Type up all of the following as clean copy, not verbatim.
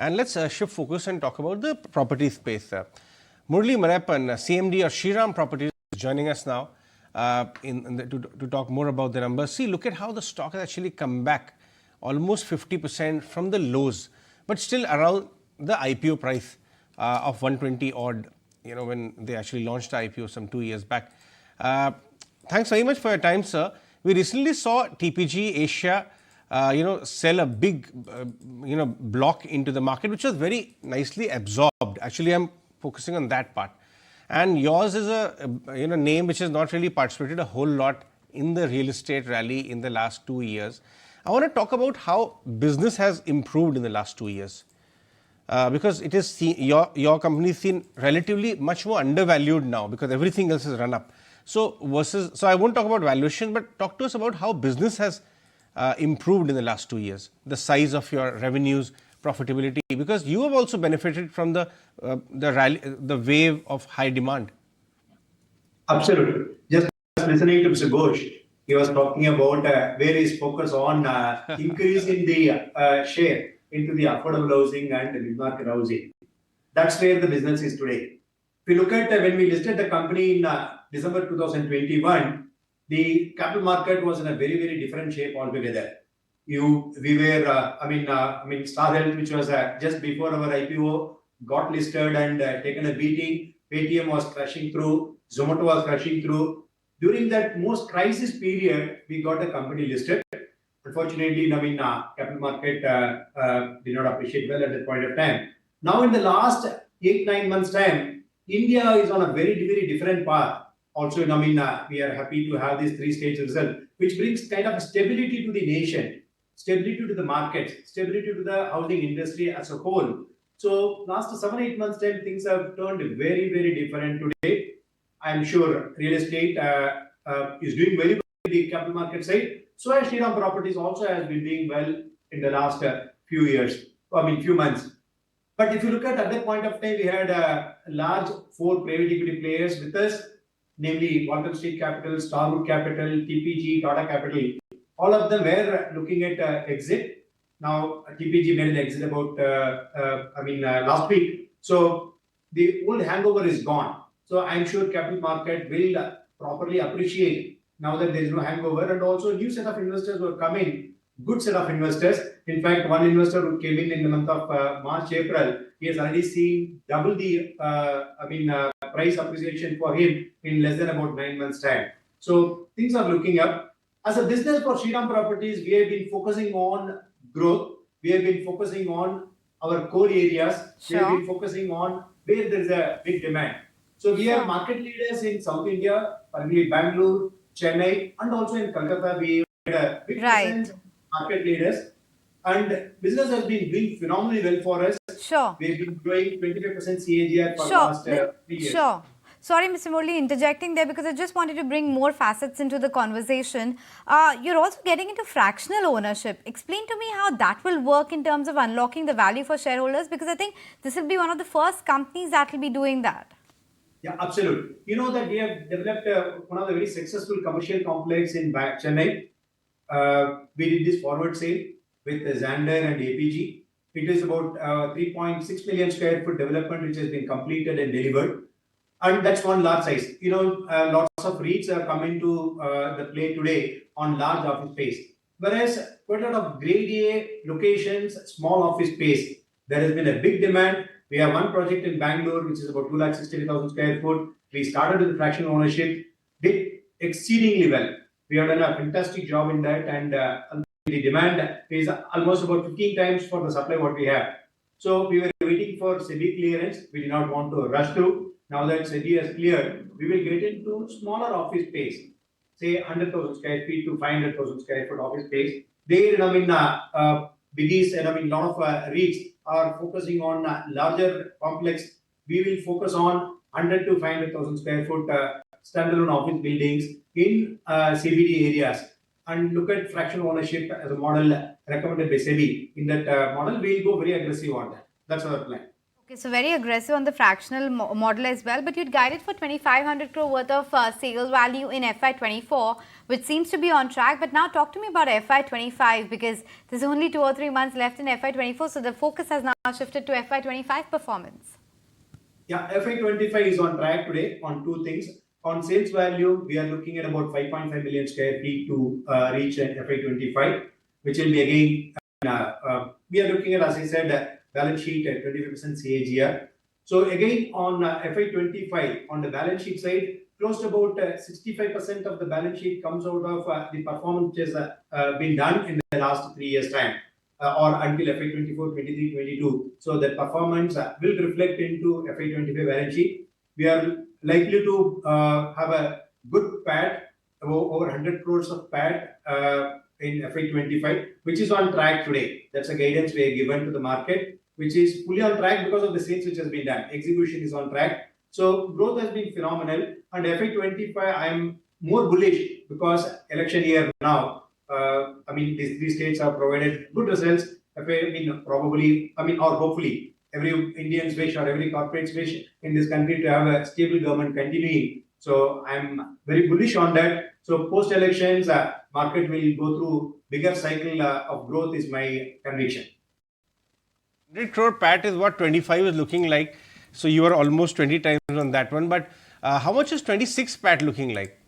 And let's shift focus and talk about the property space. Murali Malayappan, CMD of Shriram Properties, is joining us now to talk more about the numbers. See, look at how the stock has actually come back almost 50% from the lows, but still around the IPO price of 120 odd, when they actually launched the IPO some 2 years back. Thanks very much for your time, sir. We recently saw TPG Asia sell a big, block into the market, which was very nicely absorbed. Actually, I'm focusing on that part. And yours is a name which has not really participated a whole lot in the real estate rally in the last 2 years. I want to talk about how business has improved in the last 2 years. Because it is your company is seen relatively much more undervalued now because everything else has run up. So I won't talk about valuation, but talk to us about how business has improved in the last 2 years, the size of your revenues, profitability, because you have also benefited from the rally, the wave of high demand. Absolutely. Just listening to Mr. Ghosh, he was talking about where his focus on increasing the share into the affordable housing and the mid-market housing. That's where the business is today. If you look at when we listed the company in December 2021, the capital market was in a very, very different shape altogether. We were, Star Health, which was just before our IPO, got listed and taken a beating. Paytm was crashing through, Zomato was crashing through. During that most crisis period, we got the company listed. Unfortunately, capital market did not appreciate well at that point of time. Now, in the last 8-9 months' time, India is on a very, very different path. Also, we are happy to have this 3-stage result, which brings kind of stability to the nation, stability to the market, stability to the housing industry as a whole. So, last 7-8 months' time, things have turned very, very different today. I'm sure real estate is doing very well in the capital market side. So as Shriram Properties also has been doing well in the last few months. But if you look at that point of time, we had a large 4 private equity players with us, namely Walton Street Capital, Starwood Capital, TPG, Tata Capital. All of them were looking at exit. Now TPG made an exit about last week. So the old hangover is gone. So I'm sure capital market will properly appreciate now that there is no hangover, and also a new set of investors were coming, good set of investors. In fact, one investor who came in the month of March, April, he has already seen double the price appreciation for him in less than about 9 months' time. So things are looking up. As a business for Shriram Properties, we have been focusing on growth. We have been focusing on our core areas. Sure. We have been focusing on where there is a big demand. So we are market leaders in South India, primarily Bangalore, Chennai, and also in Kolkata. We had a big percent market leaders, and business has been doing phenomenally well for us. Sure. We've been growing 25% CAGR for the last 3 years. Sure. Sorry, Mr. Murali, interjecting there because I just wanted to bring more facets into the conversation. You're also getting into fractional ownership. Explain to me how that will work in terms of unlocking the value for shareholders, because I think this will be one of the first companies that will be doing that. Yeah, absolutely. You know that we have developed one of the very successful commercial complex in Chennai. We did this forward sale with Xander and APG. It is about 3.6 million square foot development which has been completed and delivered. And that's one large size. Lots of REITs are coming to the play today on large office space. Whereas quite a lot of grade A locations, small office space, there has been a big demand. We have one project in Bangalore, which is about 260,000 square foot. We started with fractional ownership, did exceedingly well. We have done a fantastic job in that, and the demand is almost about 15 times for the supply what we have. So we were waiting for SEBI clearance. We did not want to rush through. Now that SEBI has cleared, we will get into smaller office space, say 100,000 square feet to 500,000 square foot office space. There, biggies and lot of REITs are focusing on larger complex. We will focus on 100 to 500,000 square foot standalone office buildings in CBD areas, and look at fractional ownership as a model recommended by SEBI. In that model, we will go very aggressive on that. That's our plan. Okay, so very aggressive on the fractional model as well, but you'd guided for 2,500 crore worth of sales value in FY24, which seems to be on track. But now talk to me about FY25, because there's only 2 or 3 months left in FY24, so the focus has now shifted to FY25 performance. Yeah, FY25 is on track today on two things. On sales value, we are looking at about 5.5 million square feet to reach FY25, which will be again, we are looking at, as I said, balance sheet at 25% CAGR. So again, on FY25, on the balance sheet side, close to about 65% of the balance sheet comes out of the performance which has been done in the last 3 years' time. Or until FY24, 23, 22. So the performance will reflect into FY25 balance sheet. We are likely to have a good PAT, over 100 crores of PAT in FY25, which is on track today. That's a guidance we have given to the market, which is fully on track because of the sales which has been done. Execution is on track. So growth has been phenomenal. And FY25, I am more bullish because election year now. These three states have provided good results. Probably, or hopefully, every Indian's wish or every corporate's wish in this country to have a stable government continuing. So I'm very bullish on that. So post-elections, market will go through bigger cycle of growth is my conviction. 100 crore PAT is what 25 is looking like. So you are almost 20 times on that one. But how much is 26 PAT looking like?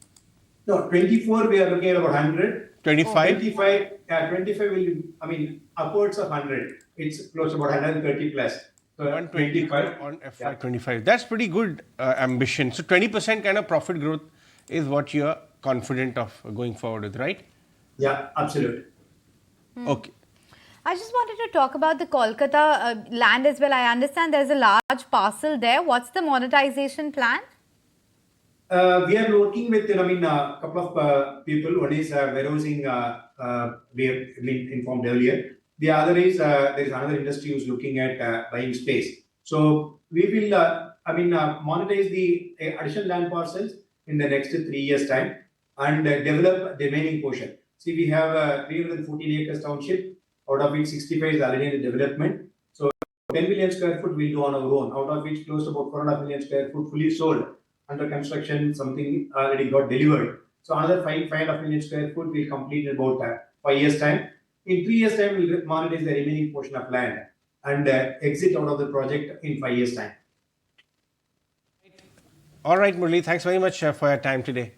No, 24 we are looking at about 100. 25? 25 will, upwards of 100. It's close to about 130 plus. So 125 on FY25. Yeah. That's pretty good ambition. So 20% kind of profit growth is what you're confident of going forward with, right? Yeah, absolutely. Okay. I just wanted to talk about the Kolkata land as well. I understand there's a large parcel there. What's the monetization plan? We are working with, a couple of people. One is warehousing, we have been informed earlier. The other is, there is another industry who's looking at buying space. So we will, monetize the additional land parcels in the next 3 years' time and develop the remaining portion. See, we have 314 acres township, out of which 65 is already in the development. So 10 million square foot we'll do on our own, out of which close to about 4.5 million square foot fully sold. Under construction, something already got delivered. So another 5.5 million square foot will complete in about 5 years' time. In 3 years' time, we'll monetize the remaining portion of land and exit out of the project in 5 years' time. All right, Murali, thanks very much for your time today.